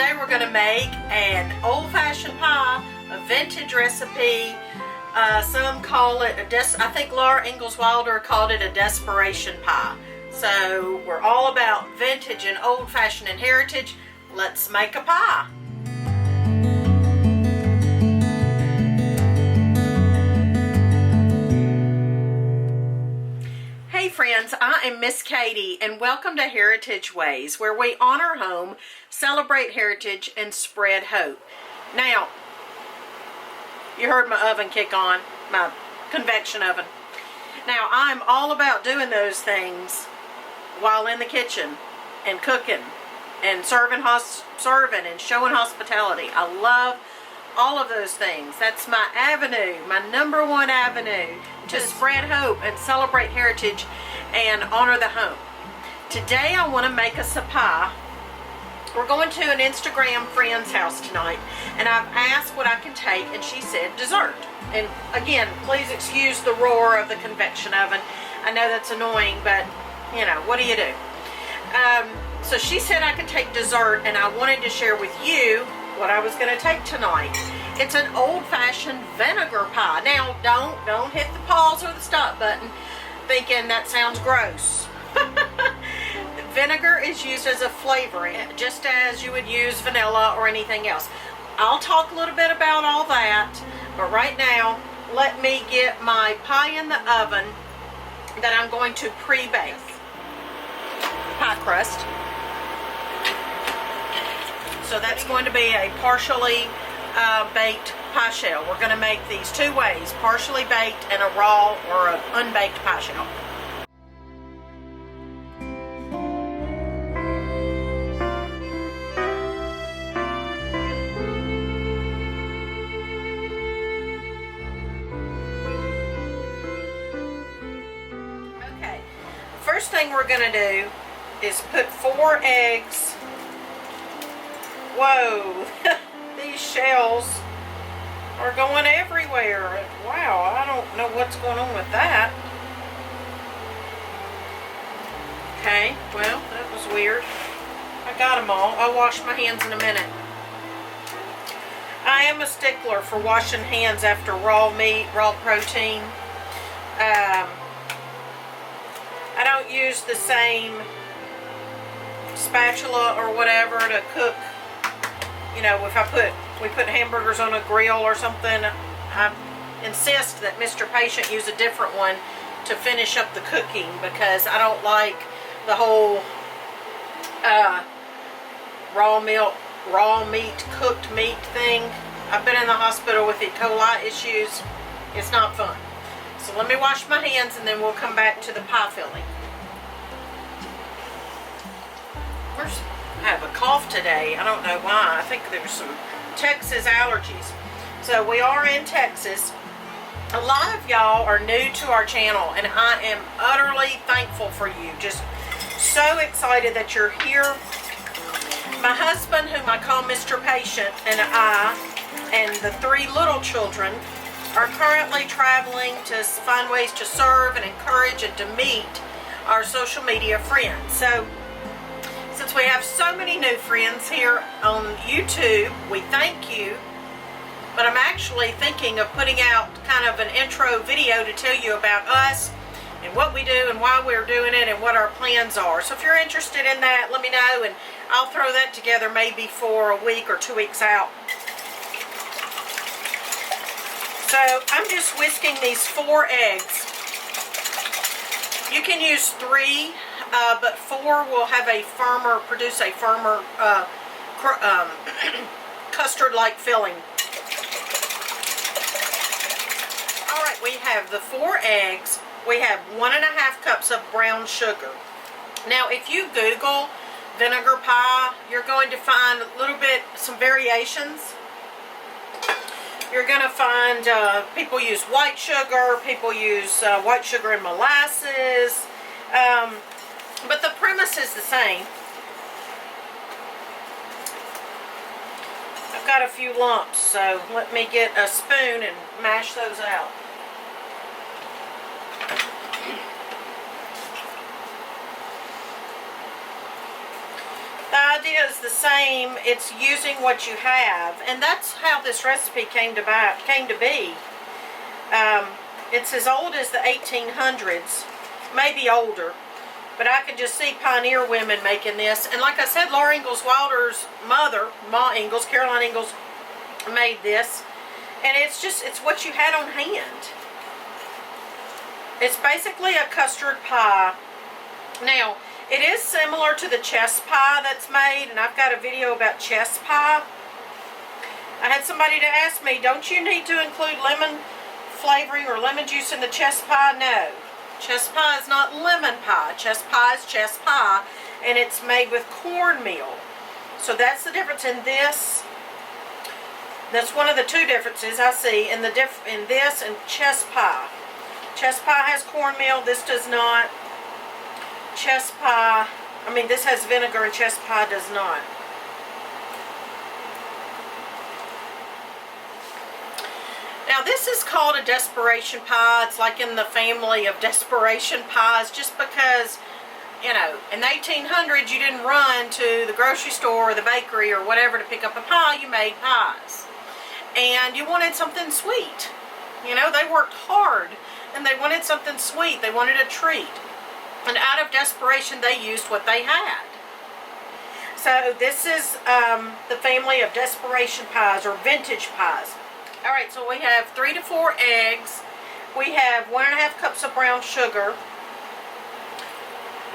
today we're going to make an old-fashioned pie, a vintage recipe. Some call it I think Laura Ingalls Wilder called it a Desperation pie. So we're all about vintage and old-fashioned and heritage. Let's make a pie. Hey friends, I am Miss Katie and welcome to Heritage Ways, where we honor home, celebrate heritage, and spread hope. Now, you heard my oven kick on, my convection oven. Now, I'm all about doing those things while in the kitchen and cooking and serving and showing hospitality. I love all of those things. That's my avenue, my number one avenue to spread hope and celebrate heritage and honor the home. Today I want to make us a pie. We're going to an Instagram friend's house tonight, and I've asked what I can take, and she said dessert. And again, please excuse the roar of the convection oven. I know that's annoying, but you know, what do you do? So she said I could take dessert, and I wanted to share with you what I was going to take tonight. It's an old-fashioned vinegar pie. Now, don't hit the pause or the stop button thinking that sounds gross. Vinegar is used as a flavoring, just as you would use vanilla or anything else. I'll talk a little bit about all that, but right now, let me get my pie in the oven that I'm going to pre-bake. Pie crust. So that's going to be a partially baked pie shell. We're going to make these two ways, partially baked and a raw or an unbaked pie shell. Okay, first thing we're going to do is put 4 eggs. Whoa, these shells are going everywhere. Wow, I don't know what's going on with that. Okay, well, that was weird. I got them all. I'll wash my hands in a minute. I am a stickler for washing hands after raw meat, raw protein. I don't use the same spatula or whatever to cook. You know, if we put hamburgers on a grill or something, I insist that Mr. Patient use a different one to finish up the cooking, because I don't like the whole raw meat, cooked meat thing. I've been in the hospital with E. coli issues. It's not fun. So let me wash my hands and then we'll come back to the pie filling. I have a cough today. I don't know why. I think there's some Texas allergies. So we are in Texas. A lot of y'all are new to our channel, and I am utterly thankful for you. Just so excited that you're here. My husband, whom I call Mr. Patient, and I, and the 3 little children are currently traveling to find ways to serve and encourage and to meet our social media friends. So since we have so many new friends here on YouTube, we thank you. But I'm actually thinking of putting out kind of an intro video to tell you about us and what we do and why we're doing it and what our plans are. So if you're interested in that, let me know, and I'll throw that together maybe for a week or 2 weeks out. So I'm just whisking these 4 eggs. You can use 3. But 4 will have produce a firmer custard-like filling. Alright, we have the 4 eggs. We have 1½ cups of brown sugar. Now, if you Google vinegar pie, you're going to find some variations. You're going to find people use white sugar, people use white sugar and molasses. But the premise is the same. I've got a few lumps, so let me get a spoon and mash those out. The idea is the same. It's using what you have, and that's how this recipe came to be. It's as old as the 1800s, maybe older, but I can just see pioneer women making this. And like I said, Laura Ingalls Wilder's mother, Ma Ingalls, Caroline Ingalls, made this, and it's what you had on hand. It's basically a custard pie. Now, it is similar to the chess pie that's made, and I've got a video about chess pie. I had somebody to ask me, don't you need to include lemon flavoring or lemon juice in the chess pie? No. Chess pie is not lemon pie. Chess pie is chess pie, and it's made with cornmeal. So that's the difference in this. That's one of the two differences I see in this and chess pie. Chess pie has cornmeal. This does not. Chess pie, this has vinegar, and chess pie does not. Now this is called a Desperation pie. It's like in the family of Desperation pies, just because, in the 1800s you didn't run to the grocery store or the bakery or whatever to pick up a pie. You made pies. And you wanted something sweet. They worked hard and they wanted something sweet. They wanted a treat. And out of desperation, they used what they had. So this is the family of Desperation pies or vintage pies. All right, so we have 3 to 4 eggs. We have 1½ cups of brown sugar.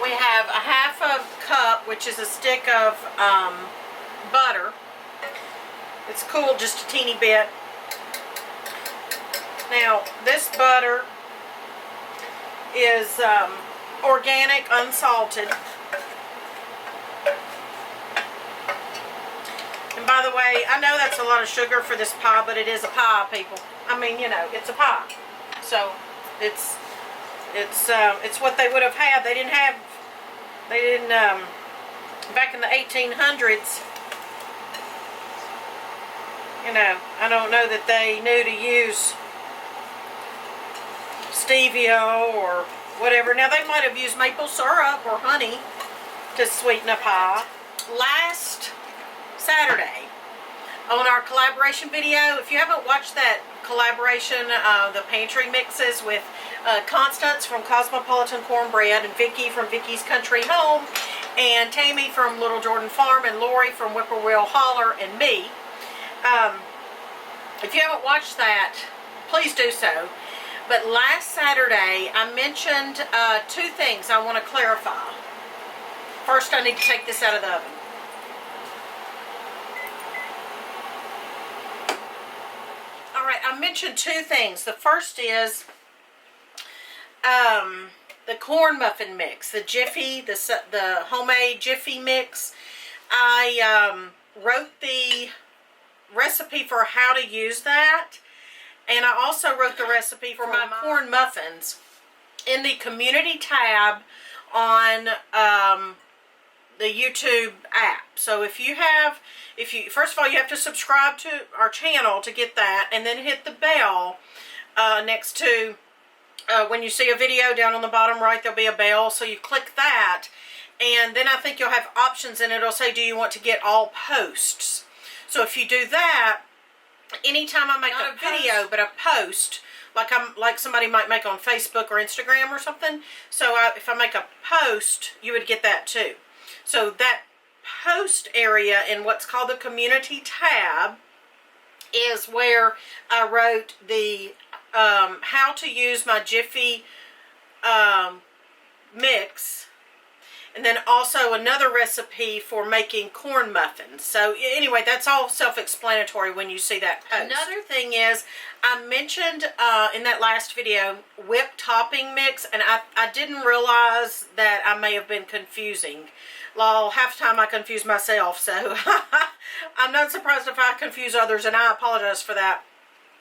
We have a ½ cup, which is a stick of butter. It's cooled just a teeny bit. Now, this butter is organic, unsalted. And by the way, I know that's a lot of sugar for this pie, but it is a pie, people. It's a pie. So it's what they would have had. They didn't back in the 1800s. I don't know that they knew to use stevia or whatever. Now, they might have used maple syrup or honey to sweeten a pie. Last Saturday, on our collaboration video, if you haven't watched that collaboration, the pantry mixes with Constance from Cosmopolitan Cornbread and Vicki from Vicki's Country Home and Tammy from Little Jordan Farm and Lori from Whippoorwill Holler and me. If you haven't watched that, please do so. But last Saturday, I mentioned 2 things I want to clarify. First, I need to take this out of the oven. Alright, I mentioned 2 things. The first is the corn muffin mix, the Jiffy, the homemade Jiffy mix. I wrote the recipe for how to use that, and I also wrote the recipe for my corn muffins in the community tab on the YouTube app. So first of all, you have to subscribe to our channel to get that, and then hit the bell next to when you see a video down on the bottom right, there'll be a bell, so you click that, and then I think you'll have options, and it'll say, do you want to get all posts? So if you do that, anytime I make a video, but a post, like somebody might make on Facebook or Instagram or something, so if I make a post, you would get that too. So that post area in what's called the community tab is where I wrote the how to use my Jiffy mix, and then also another recipe for making corn muffins. So anyway, that's all self-explanatory when you see that post. Another thing is, I mentioned in that last video whipped topping mix, and I didn't realize that I may have been confusing. Well, half the time I confuse myself, so I'm not surprised if I confuse others, and I apologize for that.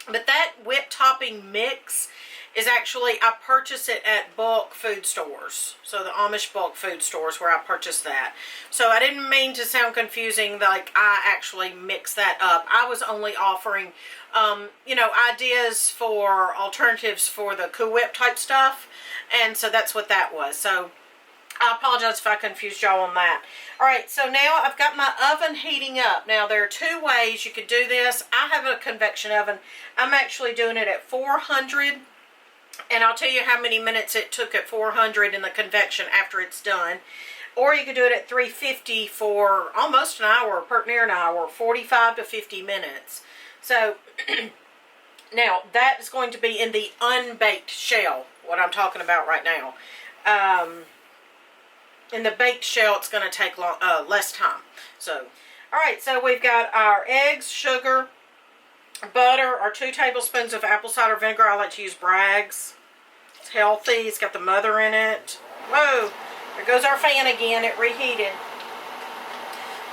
But that whipped topping mix is actually, I purchase it at bulk food stores. So the Amish bulk food stores where I purchased that. So I didn't mean to sound confusing, like I actually mix that up. I was only offering, ideas for alternatives for the Cool Whip type stuff. And so that's what that was. So I apologize if I confused y'all on that. Alright, so now I've got my oven heating up. Now there are two ways you could do this. I have a convection oven. I'm actually doing it at 400. And I'll tell you how many minutes it took at 400 in the convection after it's done. Or you could do it at 350 for almost an hour, near an hour, 45 to 50 minutes. So, now that is going to be in the unbaked shell, what I'm talking about right now. In the baked shell, it's going to take less time. So, alright, so we've got our eggs, sugar, butter, our 2 tablespoons of apple cider vinegar. I like to use Bragg's. It's healthy. It's got the mother in it. Whoa, there goes our fan again. It reheated.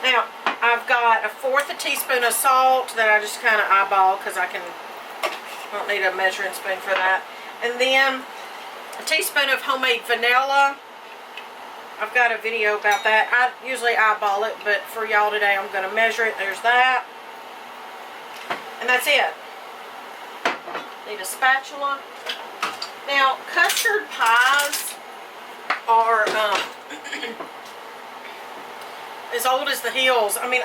Now, I've got 1/4 teaspoon of salt that I just kind of eyeball because I don't need a measuring spoon for that. And then a teaspoon of homemade vanilla. I've got a video about that. I usually eyeball it, but for y'all today I'm going to measure it. There's that. And that's it. Need a spatula. Now, custard pies are as old as the hills. I mean,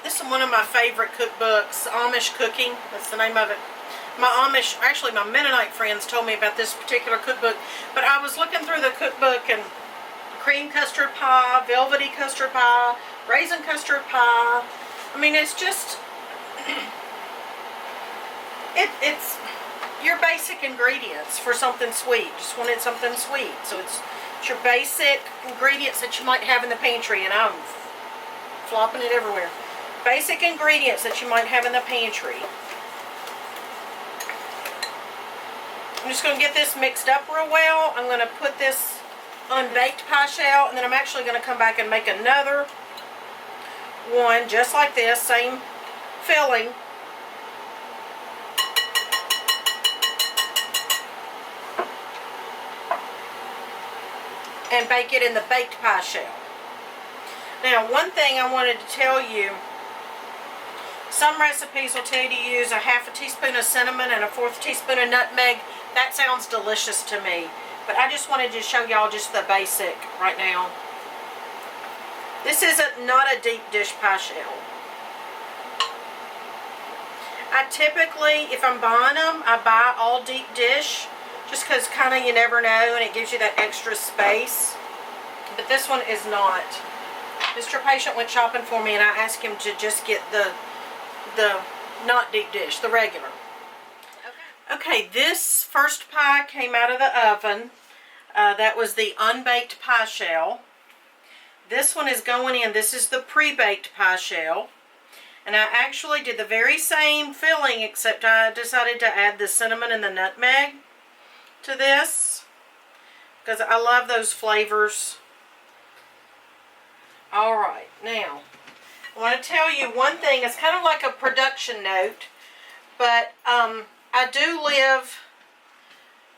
this is one of my favorite cookbooks, Amish Cooking. That's the name of it. My Mennonite friends told me about this particular cookbook, but I was looking through the cookbook and cream custard pie, velvety custard pie, raisin custard pie. I mean, it's just, it's your basic ingredients for something sweet. Just wanted something sweet. So it's your basic ingredients that you might have in the pantry, and I'm flopping it everywhere. Basic ingredients that you might have in the pantry. I'm just going to get this mixed up real well. I'm going to put this unbaked pie shell, and then I'm actually going to come back and make another one just like this, same filling. And bake it in the baked pie shell. Now, one thing I wanted to tell you, some recipes will tell you to use 1/2 teaspoon of cinnamon and 1/4 teaspoon of nutmeg. That sounds delicious to me. But I just wanted to show y'all just the basic right now. This is not a deep dish pie shell. I typically, if I'm buying them, I buy all deep dish. Just because kind of you never know, and it gives you that extra space. But this one is not. Mr. Patient went shopping for me, and I asked him to just get the not deep dish, the regular. Okay, this first pie came out of the oven. That was the unbaked pie shell. This one is going in. This is the pre-baked pie shell. And I actually did the very same filling, except I decided to add the cinnamon and the nutmeg to this, because I love those flavors. Alright, now, I want to tell you one thing. It's kind of like a production note, but I do live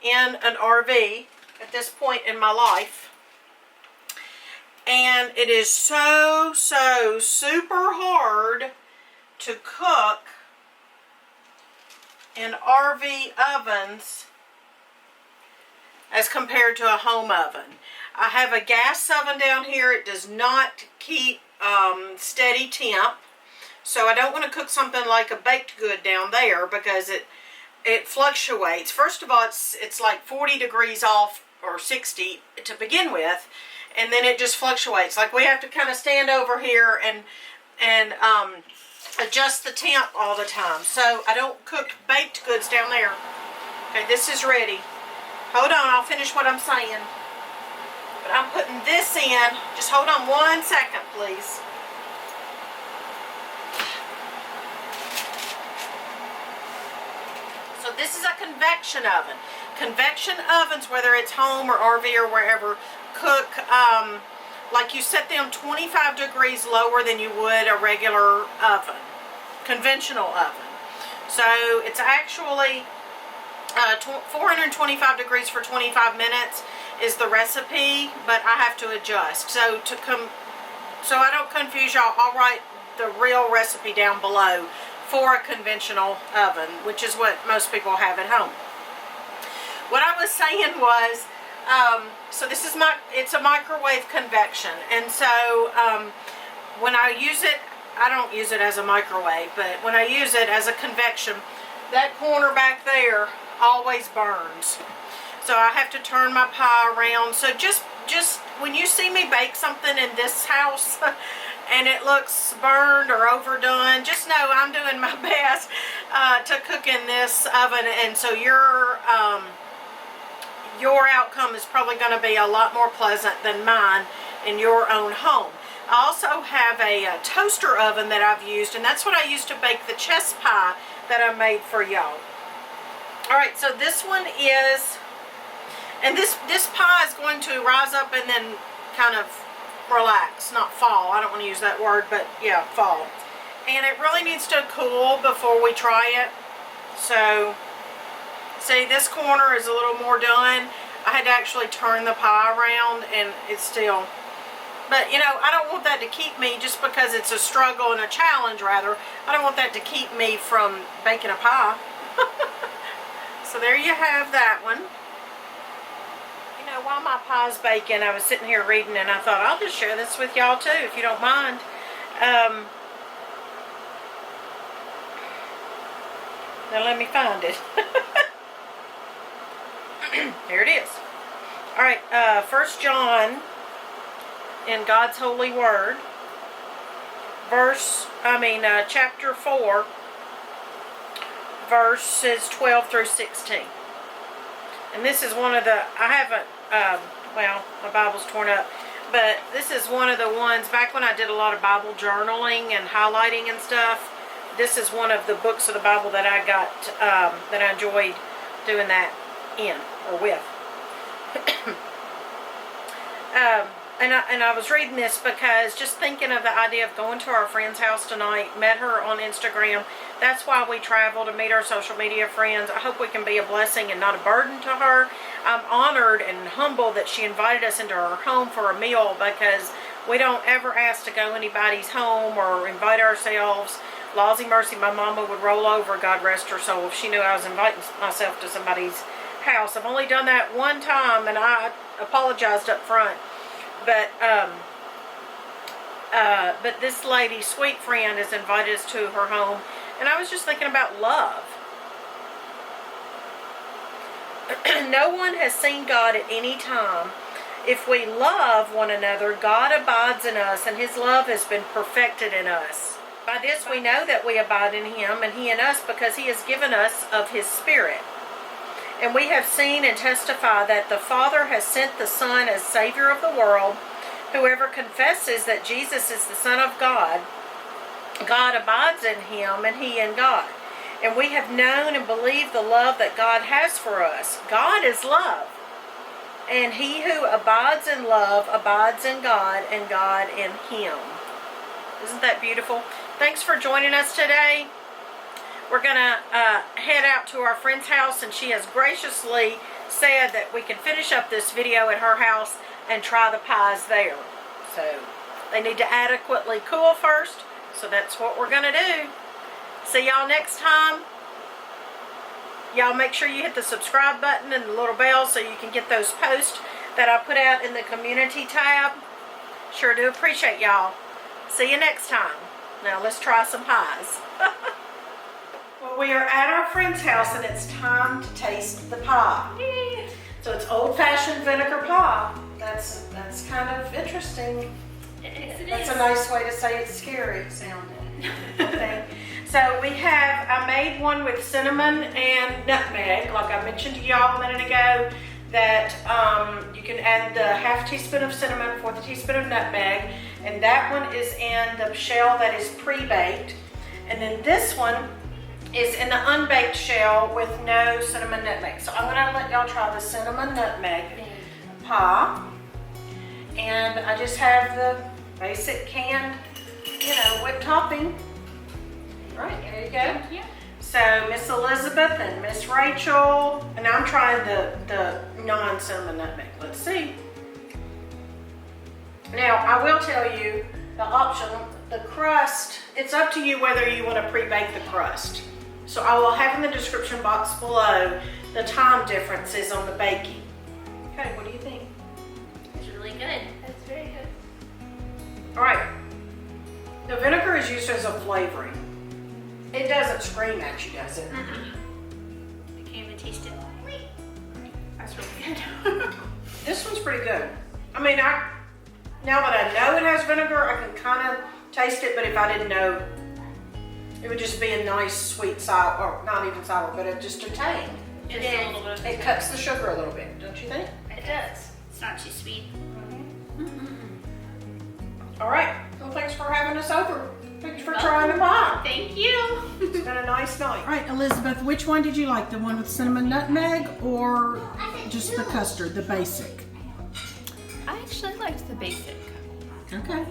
in an RV at this point in my life, and it is so super hard to cook in RV ovens as compared to a home oven. I have a gas oven down here. It does not keep steady temp, so I don't want to cook something like a baked good down there because it fluctuates. First of all, it's like 40 degrees off or 60 to begin with, and then it just fluctuates. Like we have to kind of stand over here and adjust the temp all the time. So I don't cook baked goods down there. Okay, this is ready. Hold on, I'll finish what I'm saying. But I'm putting this in. Just hold on 1 second, please. So this is a convection oven. Convection ovens, whether it's home or RV or wherever, cook like you set them 25 degrees lower than you would a regular oven, conventional oven. So it's actually 425 degrees for 25 minutes is the recipe, but I have to adjust. So so I don't confuse y'all, I'll write the real recipe down below for a conventional oven, which is what most people have at home. What I was saying was, so this is it's a microwave convection. And so when I use it, I don't use it as a microwave, but when I use it as a convection, that corner back there always burns. So I have to turn my pie around. So just when you see me bake something in this house and it looks burned or overdone, just know I'm doing my best to cook in this oven. And so your outcome is probably going to be a lot more pleasant than mine in your own home. I also have a toaster oven that I've used, and that's what I used to bake the chess pie that I made for y'all. Alright, so this one is, and this pie is going to rise up and then kind of relax, not fall. I don't want to use that word, but yeah, fall. And it really needs to cool before we try it. So, see, this corner is a little more done. I had to actually turn the pie around, and it's still... But, you know, I don't want that to keep me, just because it's a struggle and a challenge, rather. I don't want that to keep me from baking a pie. So there you have that one. You know, while my pie's baking, I was sitting here reading, and I thought, I'll just share this with y'all, too, if you don't mind. Now let me find it. Here it is. Alright, 1 John... in God's holy word, chapter 4, verses 12 through 16. And this is one of the, I haven't, well, my Bible's torn up, but this is one of the ones, back when I did a lot of Bible journaling and highlighting and stuff, this is one of the books of the Bible that I got, that I enjoyed doing that in, or with. And I was reading this because just thinking of the idea of going to our friend's house tonight, met her on Instagram. That's why we travel, to meet our social media friends. I hope we can be a blessing and not a burden to her. I'm honored and humbled that she invited us into her home for a meal, because we don't ever ask to go anybody's home or invite ourselves. Lawsy mercy, my mama would roll over, God rest her soul, if she knew I was inviting myself to somebody's house. I've only done that one time, and I apologized up front. But this lady, sweet friend, has invited us to her home, and I was just thinking about love. No one has seen God at any time. If we love one another, God abides in us, and His love has been perfected in us. By this we know that we abide in Him, and He in us, because He has given us of His Spirit. And we have seen and testify that the Father has sent the Son as Savior of the world. Whoever confesses that Jesus is the Son of God, God abides in Him and He in God. And we have known and believed the love that God has for us. God is love. And he who abides in love abides in God, and God in him. Isn't that beautiful? Thanks for joining us today. We're going to head out to our friend's house, and she has graciously said that we can finish up this video at her house and try the pies there. So they need to adequately cool first, so that's what we're going to do. See y'all next time. Y'all make sure you hit the subscribe button and the little bell so you can get those posts that I put out in the community tab. Sure do appreciate y'all. See you next time. Now let's try some pies. Well, we are at our friend's house, and it's time to taste the pie. Yay. So it's old-fashioned vinegar pie. That's kind of interesting. That's a nice way to say it's scary sounding. So we have, I made one with cinnamon and nutmeg, like I mentioned to y'all a minute ago, that you can add the half teaspoon of cinnamon, 1/4 teaspoon of nutmeg, and that one is in the shell that is pre-baked. And then this one is in the unbaked shell with no cinnamon nutmeg. So I'm gonna let y'all try the cinnamon nutmeg pie. And I just have the basic canned, whipped topping. Right, there you go. Thank you. So Miss Elizabeth and Miss Rachel, and I'm trying the non-cinnamon nutmeg. Let's see. Now I will tell you the option, the crust. It's up to you whether you want to pre-bake the crust. So I will have in the description box below the time differences on the baking. Okay, what do you think? It's really good. It's very good. All right. The vinegar is used as a flavoring. It doesn't scream at you, does it? I can't even taste it. That's really good. This one's pretty good. I mean, now that I know it has vinegar, I can kind of taste it, but if I didn't know, it would just be a nice sweet sour, or not even sour, but just a tang. Just a little bit of It cuts the sugar a little bit, don't you think? It does. It's not too sweet. All right. Well, thanks for having us over. Thanks for trying the pie. Thank you. It's been a nice night. All right, Elizabeth, which one did you like? The one with cinnamon nutmeg or just the custard, the basic? I actually liked the basic. Okay.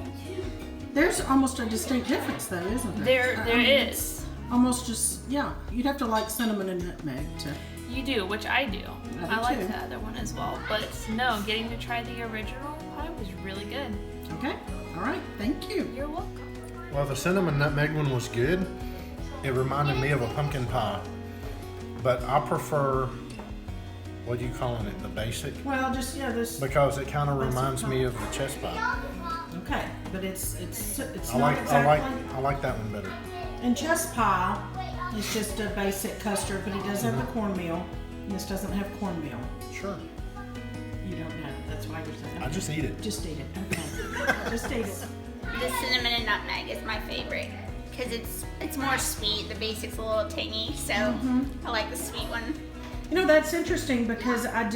There's almost a distinct difference though, isn't there? There is. Almost just, yeah. You'd have to like cinnamon and nutmeg to. You do, which I do. I do I like too. the other one as well. But no, getting to try the original pie was really good. Okay. All right. Thank you. You're welcome. Well, the cinnamon nutmeg one was good. It reminded me of a pumpkin pie. But I prefer, what are you calling it, the basic? Well, just this. Because it kind of reminds me of the chess pie. Okay, but it's I not exactly. I like that one better. And chess pie is just a basic custard, but it does have the cornmeal. And this doesn't have cornmeal. Sure. You don't know. That's why you're saying. I just eat it. Just eat it. Okay. Just eat it. The cinnamon and nutmeg is my favorite because it's more sweet. The basic's a little tangy, so I like the sweet one. You know, that's interesting because I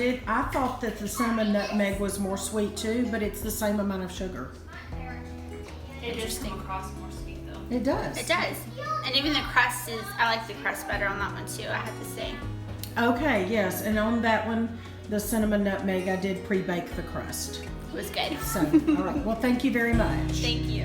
thought that the cinnamon nutmeg was more sweet too, but it's the same amount of sugar. It just came across more sweet though. It does. It does. And even the crust I like the crust better on that one too, I have to say. Okay, yes, and on that one, the cinnamon nutmeg, I did pre-bake the crust. It was good. So, all right. Well, thank you very much. Thank you.